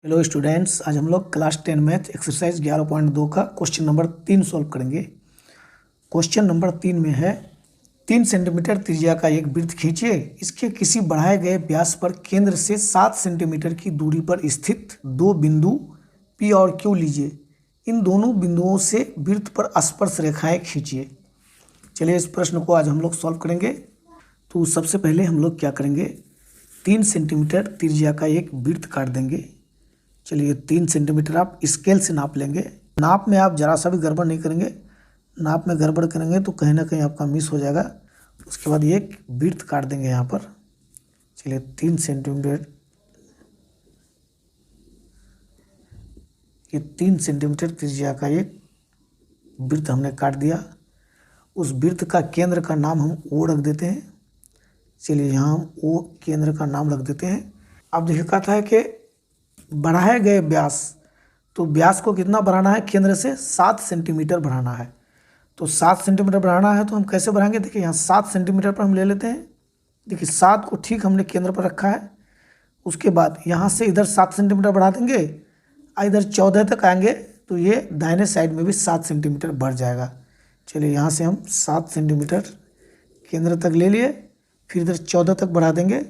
Hello students, आज हम लोग क्लास 10 मैथ एक्सरसाइज 11.2 का क्वेश्चन नंबर 3 सॉल्व करेंगे। क्वेश्चन नंबर 3 में है 3 सेंटीमीटर त्रिज्या का एक वृत्त खींचिए। इसके किसी बढ़ाए गए व्यास पर केंद्र से 7 सेंटीमीटर की दूरी पर स्थित दो बिंदु P और Q लीजिए। इन दोनों बिंदुओं से वृत्त पर स्पर्श रेखाएं खींचिए। चलिए इस प्रश्न को आज हम लोग सॉल्व करेंगे। तो सबसे पहले हम लोग क्या करेंगे, 3 सेंटीमीटर त्रिज्या का एक वृत्त काट देंगे। चलिए 3 सेंटीमीटर आप स्केल से नाप लेंगे। नाप में आप ज़रा सा भी गड़बड़ नहीं करेंगे, नाप में गड़बड़ करेंगे तो कहीं ना कहीं आपका मिस हो जाएगा। उसके बाद ये एक वृत्त काट देंगे यहाँ पर। चलिए 3 सेंटीमीटर, ये 3 सेंटीमीटर त्रिज्या का एक वृत्त हमने काट दिया। उस वृत्त का केंद्र का नाम हम O रख देते हैं। चलिए यहाँ हम O केंद्र का नाम रख देते हैं। अब देखिए कहता है कि बढ़ाए गए व्यास, तो व्यास को कितना बढ़ाना है, केंद्र से 7 सेंटीमीटर बढ़ाना है। तो 7 सेंटीमीटर बढ़ाना है तो हम कैसे बढ़ाएंगे, देखिए यहाँ 7 सेंटीमीटर पर हम ले लेते हैं। देखिए 7 को ठीक हमने केंद्र पर रखा है। उसके बाद यहाँ से इधर 7 सेंटीमीटर बढ़ा देंगे, इधर 14 तक आएंगे तो ये दाहिने साइड में भी 7 सेंटीमीटर बढ़ जाएगा। चलिए यहाँ से हम 7 सेंटीमीटर केंद्र तक ले लिए, फिर इधर 14 तक बढ़ा देंगे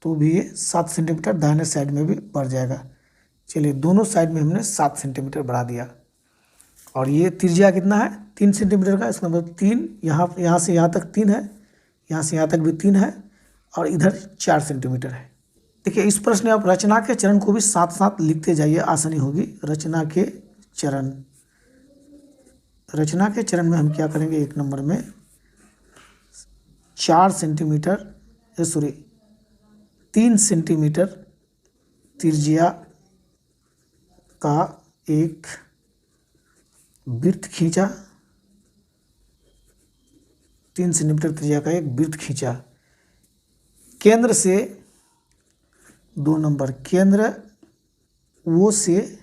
तो भी ये 7 सेंटीमीटर दाहिने साइड में भी बढ़ जाएगा। चलिए दोनों साइड में हमने 7 सेंटीमीटर बढ़ा दिया। और ये त्रिज्या कितना है, 3 सेंटीमीटर का। इसका मतलब 3, यहाँ से यहाँ तक 3 है, यहाँ से यहाँ तक भी 3 है, और इधर 4 सेंटीमीटर है। देखिए इस प्रश्न में आप रचना के चरण को भी साथ साथ लिखते जाइए, आसानी होगी। रचना के चरण, रचना के चरण में हम क्या करेंगे, एक नंबर में 3 सेंटीमीटर त्रिज्या का एक वृत्त खींचा। 3 सेंटीमीटर त्रिज्या का एक वृत्त खींचा। केंद्र से 2 नंबर, केंद्र O से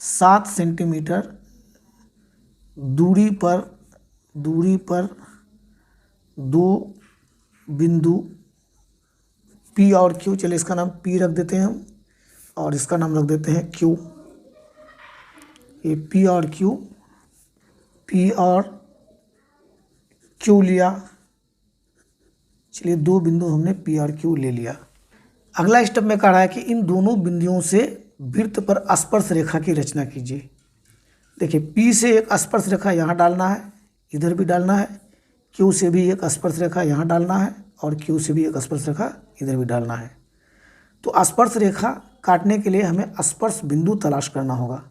7 सेंटीमीटर दूरी पर दो बिंदु P और Q, चलिए इसका नाम P रख देते हैं हम, और इसका नाम रख देते हैं Q। ये P और Q लिया। चलिए 2 बिंदु हमने P और Q ले लिया। अगला स्टेप में कह रहा है कि इन दोनों बिंदुओं से वृत्त पर स्पर्श रेखा की रचना कीजिए। देखिए P से एक स्पर्श रेखा यहाँ डालना है, इधर भी डालना है। Q से भी एक स्पर्श रेखा यहाँ डालना है, और Q से भी एक स्पर्श रेखा इधर भी डालना है। तो स्पर्श रेखा काटने के लिए हमें स्पर्श बिंदु तलाश करना होगा।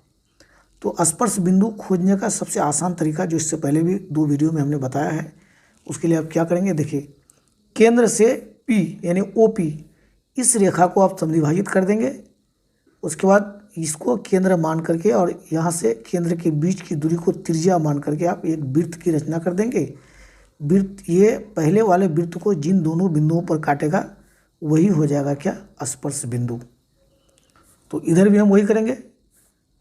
तो स्पर्श बिंदु खोजने का सबसे आसान तरीका, जो इससे पहले भी 2 वीडियो में हमने बताया है, उसके लिए आप क्या करेंगे, देखिए केंद्र से P यानी OP, इस रेखा को आप समद्विभाजित कर देंगे। उसके बाद इसको केंद्र मान करके और यहाँ से केंद्र के बीच की दूरी को त्रिज्या मान करके आप एक वृत्त की रचना कर देंगे। वृत्त, ये पहले वाले वृत्त को जिन दोनों बिंदुओं पर काटेगा वही हो जाएगा क्या, स्पर्श बिंदु। तो इधर भी हम वही करेंगे।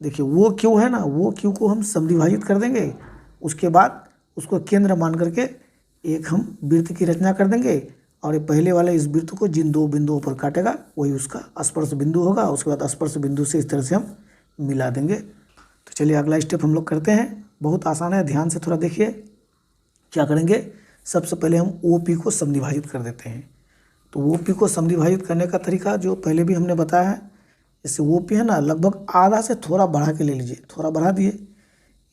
देखिए वो Q है ना, वो Q को हम समद्विभाजित कर देंगे। उसके बाद उसको केंद्र मान करके एक हम वृत्त की रचना कर देंगे, और ये पहले वाले इस वृत्त को जिन 2 बिंदुओं पर काटेगा वही उसका स्पर्श बिंदु होगा। उसके बाद स्पर्श बिंदु से इस तरह से हम मिला देंगे। तो चलिए अगला स्टेप हम लोग करते हैं, बहुत आसान है, ध्यान से थोड़ा देखिए। क्या करेंगे, सबसे पहले हम OP को समद्विभाजित कर देते हैं। तो OP को समद्विभाजित करने का तरीका जो पहले भी हमने बताया है, जैसे OP है ना, लगभग आधा से थोड़ा बढ़ा के ले लीजिए, थोड़ा बढ़ा दिए।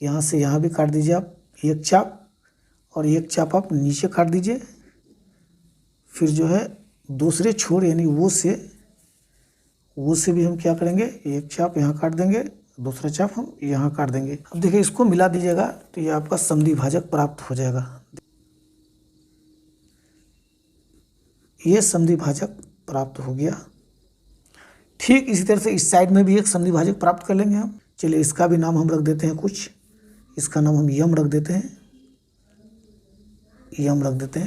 यहाँ से यहाँ भी काट दीजिए आप एक चाप, और एक चाप आप नीचे काट दीजिए। फिर जो है दूसरे छोर यानी वो से भी हम क्या करेंगे, एक चाप यहाँ काट देंगे, दूसरा चाप हम यहाँ काट देंगे। अब देखिए इसको मिला दीजिएगा तो ये आपका समद्विभाजक प्राप्त हो जाएगा। ये समद्विभाजक प्राप्त हो गया। ठीक इसी तरह से इस साइड में भी एक समद्विभाजक प्राप्त कर लेंगे हम। चलिए इसका भी नाम हम रख देते हैं कुछ, इसका नाम हम यम रख देते हैं,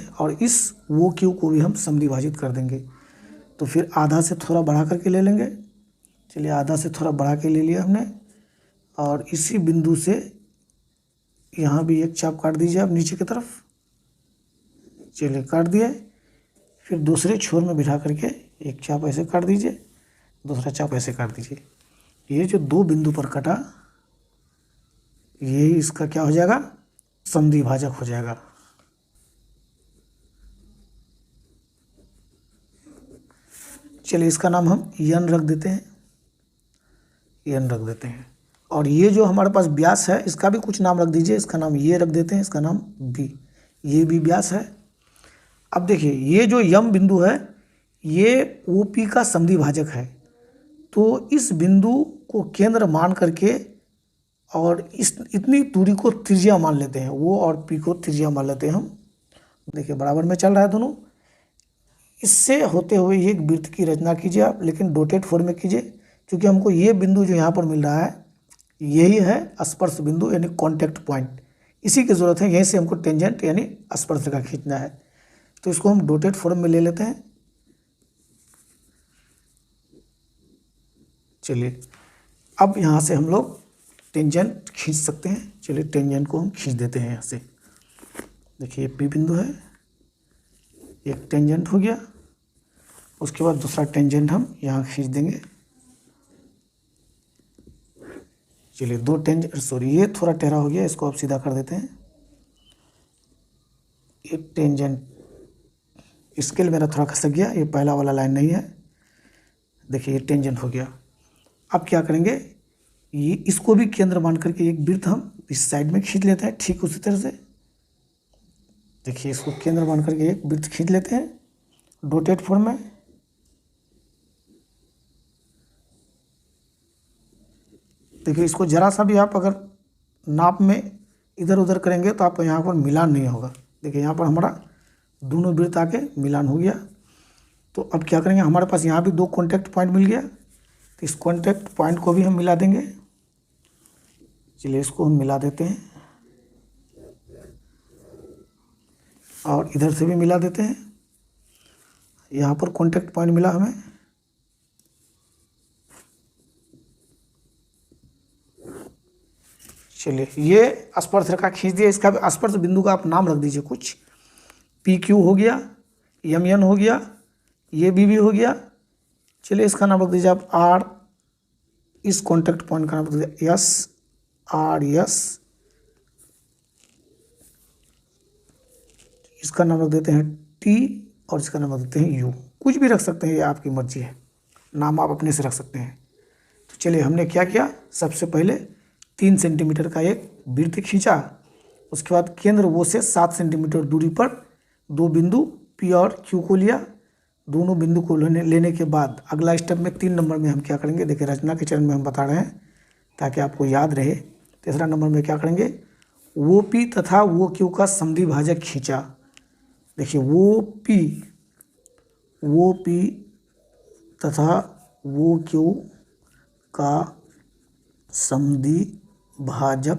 और इस वो Q को भी हम समद्विभाजित कर देंगे। तो फिर आधा से थोड़ा बढ़ा करके ले लेंगे। चलिए आधा से थोड़ा बढ़ा के ले लिया हमने, और इसी बिंदु से यहाँ भी एक चाप काट दीजिए आप नीचे की तरफ। चलिए काट दिए। फिर दूसरे छोर में बिठा करके एक चाप ऐसे काट दीजिए। दूसरा चाप ऐसे काट दीजिए। ये जो दो बिंदु पर कटा, ये इसका क्या हो जाएगा, संधि भाजक हो जाएगा। चलिए इसका नाम हम यन रख देते हैं, यन रख देते हैं। और ये जो हमारे पास व्यास है इसका भी कुछ नाम रख दीजिए, इसका नाम ये रख देते हैं, इसका नाम बी, ये भी व्यास है। अब देखिए ये जो यम बिंदु है ये ओपी का संधि भाजक है, तो इस बिंदु को केंद्र मान करके और इस इतनी दूरी को त्रिज्या मान लेते हैं, वो और पी को त्रिज्या मान लेते हैं हम। देखिए बराबर में चल रहा है दोनों। इससे होते हुए एक वृत्त की रचना कीजिए आप, लेकिन डॉटेड फॉर्म में कीजिए, क्योंकि हमको ये बिंदु जो यहाँ पर मिल रहा है यही है स्पर्श बिंदु यानी कॉन्टैक्ट पॉइंट, इसी की ज़रूरत है। यहीं से हमको टेंजेंट यानी स्पर्श रेखा खींचना है, तो इसको हम डॉटेड फॉर्म में ले लेते हैं। चलिए अब यहाँ से हम लोग टेंजेंट खींच सकते हैं। चलिए टेंजेंट को हम खींच देते हैं यहाँ से। देखिए पी बिंदु है, एक टेंजेंट हो गया, उसके बाद दूसरा टेंजेंट हम यहाँ खींच देंगे। चलिए दो टेंजेंट, सॉरी ये थोड़ा टेढ़ा हो गया, इसको आप सीधा कर देते हैं। एक टेंजेंट स्केल मेरा थोड़ा खसक गया, ये पहला वाला लाइन नहीं है। देखिए ये टेंजेंट हो गया। अब क्या करेंगे, ये इसको भी केंद्र मान करके एक वृत्त हम इस साइड में खींच लेते हैं, ठीक उसी तरह से। देखिए इसको केंद्र मान करके एक वृत्त खींच लेते हैं डॉटेड फॉर्म में। देखिए इसको जरा सा भी आप अगर नाप में इधर उधर करेंगे तो आपको यहाँ पर मिलान नहीं होगा। देखिए यहाँ पर हमारा दोनों वृत्त आके मिलान हो गया। तो अब क्या करेंगे, हमारे पास यहाँ भी दो कॉन्टैक्ट पॉइंट मिल गया, तो इस कॉन्टैक्ट पॉइंट को भी हम मिला देंगे। चलिए इसको हम मिला देते हैं और इधर से भी मिला देते हैं। यहाँ पर कॉन्टैक्ट पॉइंट मिला हमें। चलिए ये स्पर्श रेखा खींच दिया, इसका भी स्पर्श बिंदु का आप नाम रख दीजिए कुछ। पी क्यू हो गया, एम एन हो गया, ये बी हो गया। चलिए इसका नाम रख दीजिए आप आर, इस कॉन्टैक्ट पॉइंट का नाम रख दीजिए एस आर एस, इसका नाम रख देते हैं टी और इसका नाम रख देते हैं यू। कुछ भी रख सकते हैं, ये आपकी मर्जी है, नाम आप अपने से रख सकते हैं। तो चलिए हमने क्या किया, सबसे पहले 3 सेंटीमीटर का एक वृत्त खींचा, उसके बाद केंद्र वो से 7 सेंटीमीटर दूरी पर दो बिंदु पी और क्यू को लिया। दोनों बिंदु को लेने के बाद अगला स्टेप में 3 नंबर में हम क्या करेंगे, देखिए रचना के चरण में हम बता रहे हैं ताकि आपको याद रहे। तीसरा नंबर में क्या करेंगे, वो पी तथा वो क्यू का संधि भाजक खींचा। देखिए वो पी तथा वो क्यू का संधि भाजक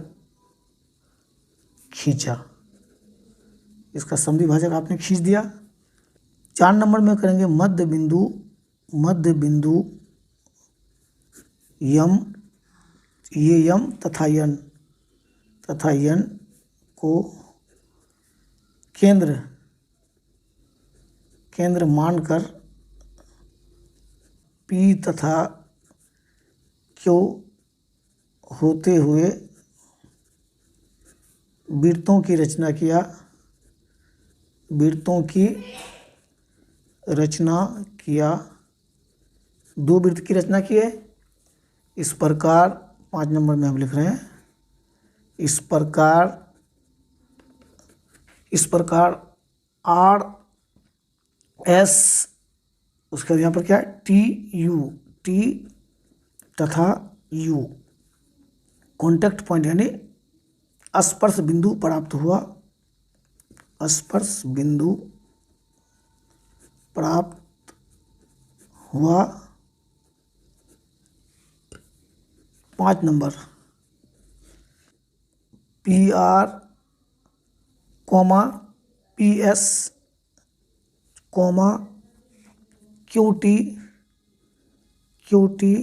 खींचा, इसका संधि भाजक आपने खींच दिया। 4 नंबर में करेंगे मध्य बिंदु यम, ये यम तथा यन को केंद्र मानकर पी तथा क्यू होते हुए वृत्तों की रचना किया, दो वृत्त की रचना की है। इस प्रकार 5 नंबर में हम लिख रहे हैं, इस प्रकार आर एस, उसके बाद यहाँ पर क्या है टी तथा यू कॉन्टैक्ट पॉइंट यानी स्पर्श बिंदु प्राप्त हुआ, स्पर्श बिंदु प्राप्त हुआ। 5 number P R P S Q T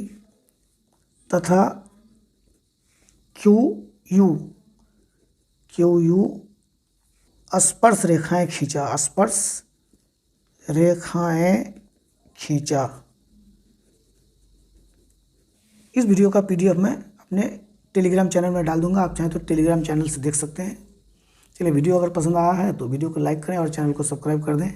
तथा क्यू यू स्पर्श रेखाएं खींचा। इस वीडियो का PDF मैं अपने टेलीग्राम चैनल में डाल दूंगा, आप चाहें तो टेलीग्राम चैनल से देख सकते हैं। चलिए, वीडियो अगर पसंद आया है तो वीडियो को लाइक करें और चैनल को सब्सक्राइब कर दें।